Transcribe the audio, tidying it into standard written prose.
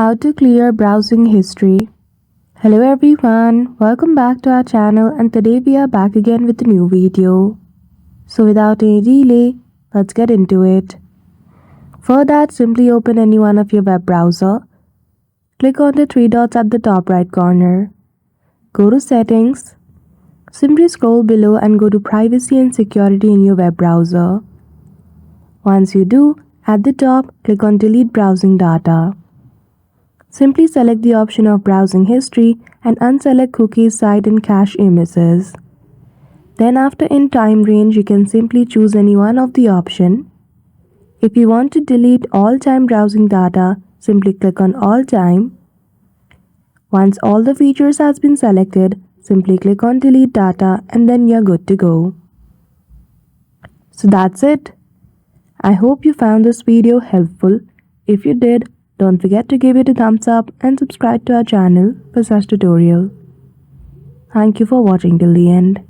How to clear browsing history. Hello everyone, welcome back to our channel, and today we are back again with a new video. So without any delay, let's get into it. For that, simply open any one of your web browser. Click on the three dots at the top right corner. Go to settings. Simply scroll below and go to privacy and security in your web browser. Once you do, at the top, click on delete browsing data. Simply select the option of browsing history and unselect cookies, site and cache images. Then after in time range, you can simply choose any one of the option. If you want to delete all time browsing data, simply click on all time. Once all the features has been selected, simply click on delete data and then you're good to go. So that's it. I hope you found this video helpful. If you did, don't forget to give it a thumbs up and subscribe to our channel for such tutorial. Thank you for watching till the end.